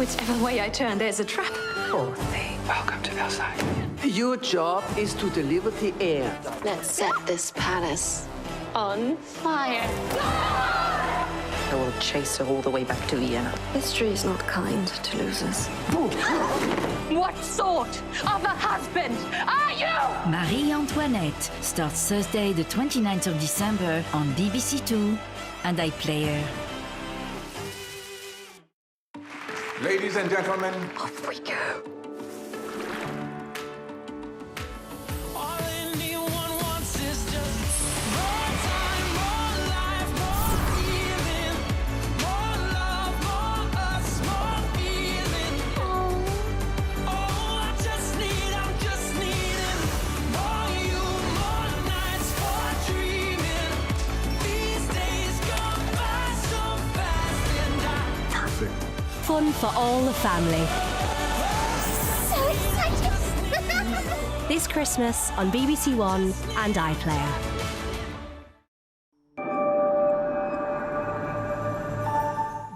Whichever way I turn, there's a trap. Poor thing. Welcome to Versailles. Your job is to deliver the air. Let's set this palace on fire. I will chase her all the way back to Vienna. History is not kind to losers. What sort of a husband are you? Marie Antoinette starts Thursday, the 29th of December on BBC Two and iPlayer. Ladies and gentlemen, Off we go. Fun for all the family. So excited! This Christmas on BBC One and iPlayer.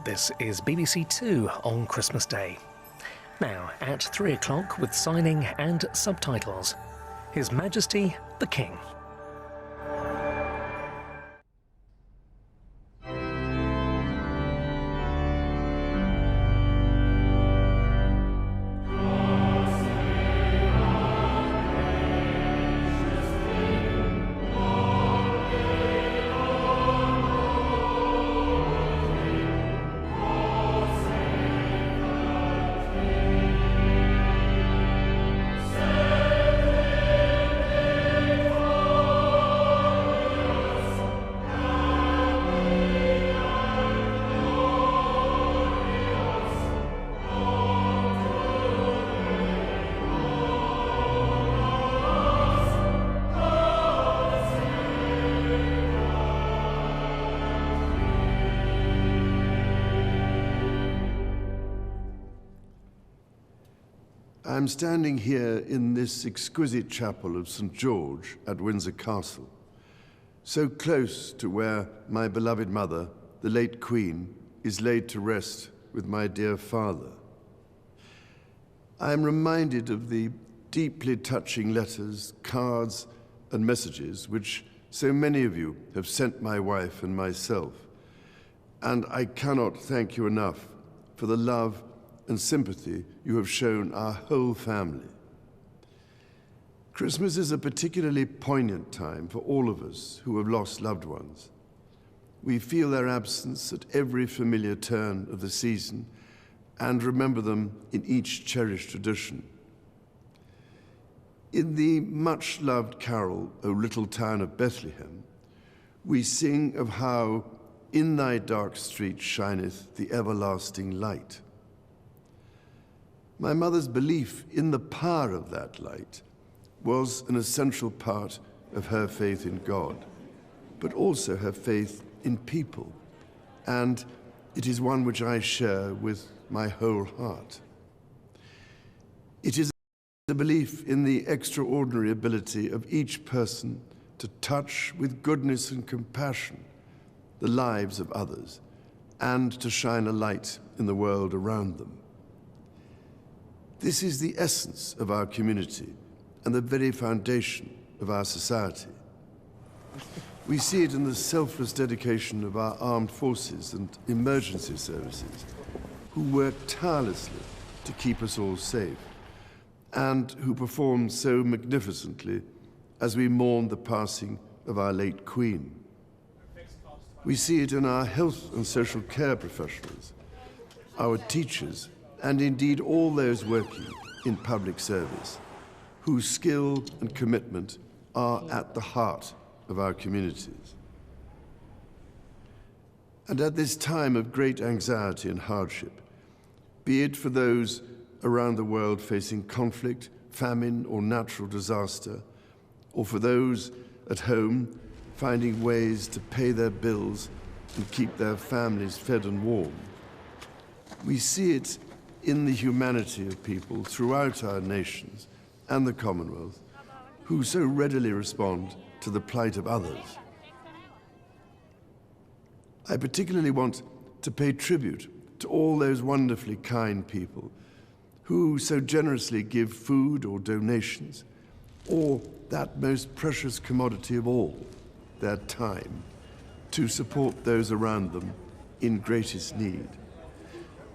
This is BBC Two on Christmas Day. Now, at 3 o'clock with signing and subtitles. His Majesty the King. I'm standing here in this exquisite chapel of St. George at Windsor Castle, so close to where my beloved mother, the late Queen, is laid to rest with my dear father. I am reminded of the deeply touching letters, cards, and messages which so many of you have sent my wife and myself, and I cannot thank you enough for the love and sympathy you have shown our whole family. Christmas is a particularly poignant time for all of us who have lost loved ones. We feel their absence at every familiar turn of the season and remember them in each cherished tradition. In the much-loved carol, O Little Town of Bethlehem, we sing of how in thy dark street shineth the everlasting light. My mother's belief in the power of that light was an essential part of her faith in God, but also her faith in people, and it is one which I share with my whole heart. It is a belief in the extraordinary ability of each person to touch with goodness and compassion the lives of others and to shine a light in the world around them. This is the essence of our community and the very foundation of our society. We see it in the selfless dedication of our armed forces and emergency services, who work tirelessly to keep us all safe, and who perform so magnificently as we mourn the passing of our late Queen. We see it in our health and social care professionals, our teachers, and indeed all those working in public service, whose skill and commitment are at the heart of our communities. And at this time of great anxiety and hardship, be it for those around the world facing conflict, famine, or natural disaster, or for those at home finding ways to pay their bills and keep their families fed and warm, we see it in the humanity of people throughout our nations and the Commonwealth who so readily respond to the plight of others. I particularly want to pay tribute to all those wonderfully kind people who so generously give food or donations, or that most precious commodity of all, their time, to support those around them in greatest need.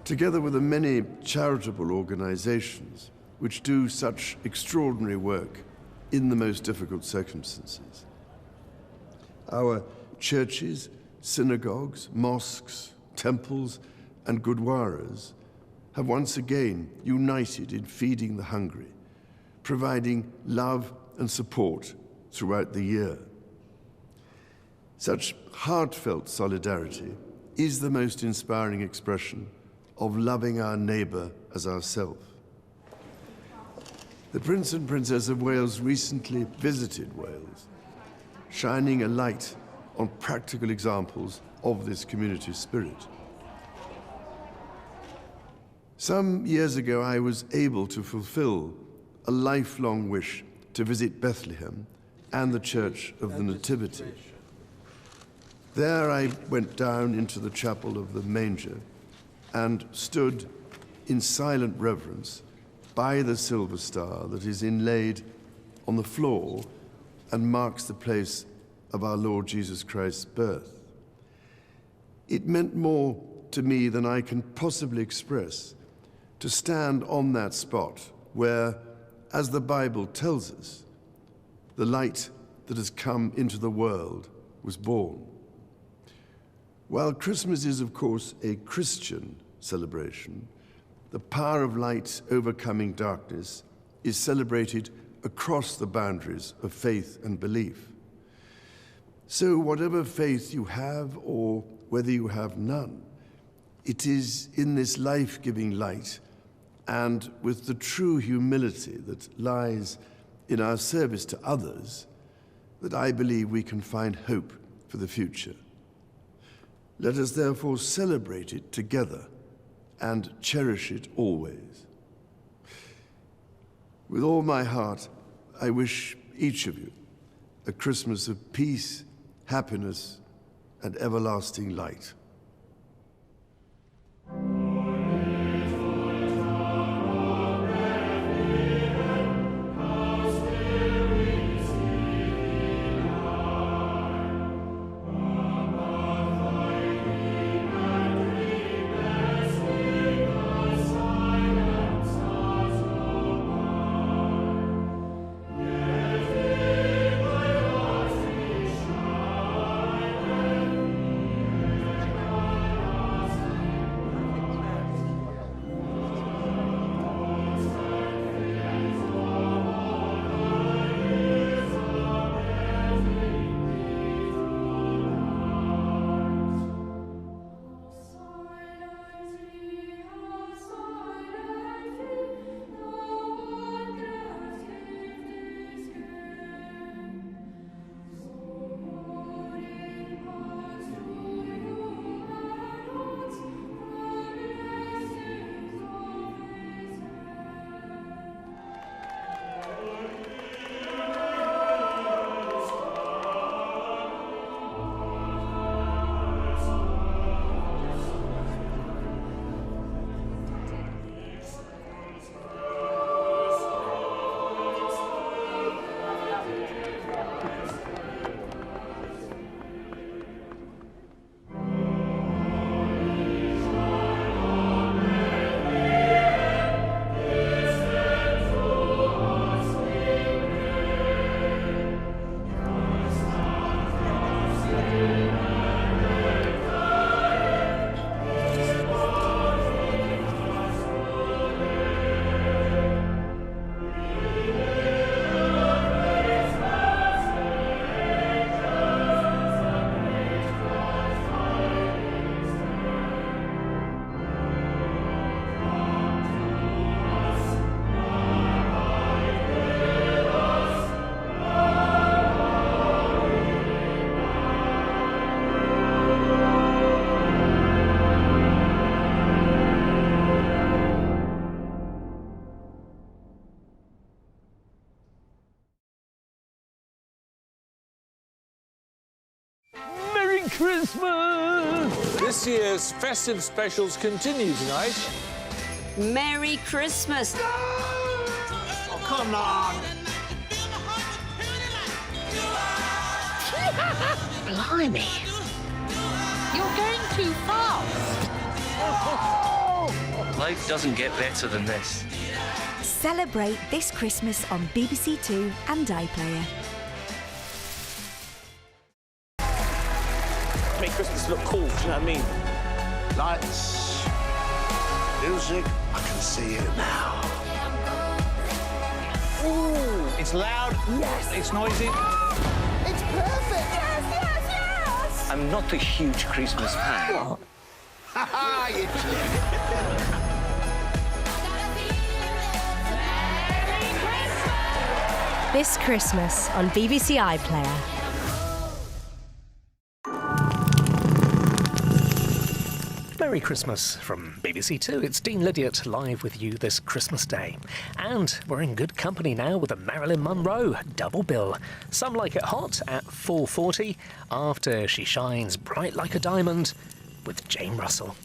Together with the many charitable organizations which do such extraordinary work in the most difficult circumstances. Our churches, synagogues, mosques, temples, and gurdwaras have once again united in feeding the hungry, providing love and support throughout the year. Such heartfelt solidarity is the most inspiring expression of loving our neighbour as ourselves. The Prince and Princess of Wales recently visited Wales, shining a light on practical examples of this community spirit. Some years ago, I was able to fulfill a lifelong wish to visit Bethlehem and the Church of the Nativity. There I went down into the chapel of the manger and stood in silent reverence by the silver star that is inlaid on the floor and marks the place of our Lord Jesus Christ's birth. It meant more to me than I can possibly express to stand on that spot where, as the Bible tells us, the light that has come into the world was born. While Christmas is, of course, a Christian celebration, the power of light overcoming darkness is celebrated across the boundaries of faith and belief. So whatever faith you have or whether you have none, it is in this life-giving light and with the true humility that lies in our service to others that I believe we can find hope for the future. Let us therefore celebrate it together and cherish it always. With all my heart, I wish each of you a Christmas of peace, happiness, and everlasting light. Merry Christmas! This year's festive specials continue tonight. Merry Christmas! Oh, come on! Blimey. You're going too fast. Life doesn't get better than this. Celebrate this Christmas on BBC Two and iPlayer. Make Christmas look cool, do you know what I mean? Lights, music, I can see it now. Ooh, it's loud. Yes. It's noisy. It's perfect! Yes, yes, yes! I'm not a huge Christmas fan. This Christmas on BBC iPlayer. Merry Christmas from BBC Two. It's Dean Lydiate live with you this Christmas Day. And we're in good company now with a Marilyn Monroe double bill. Some Like It Hot at 4:40 after she shines bright like a diamond with Jane Russell.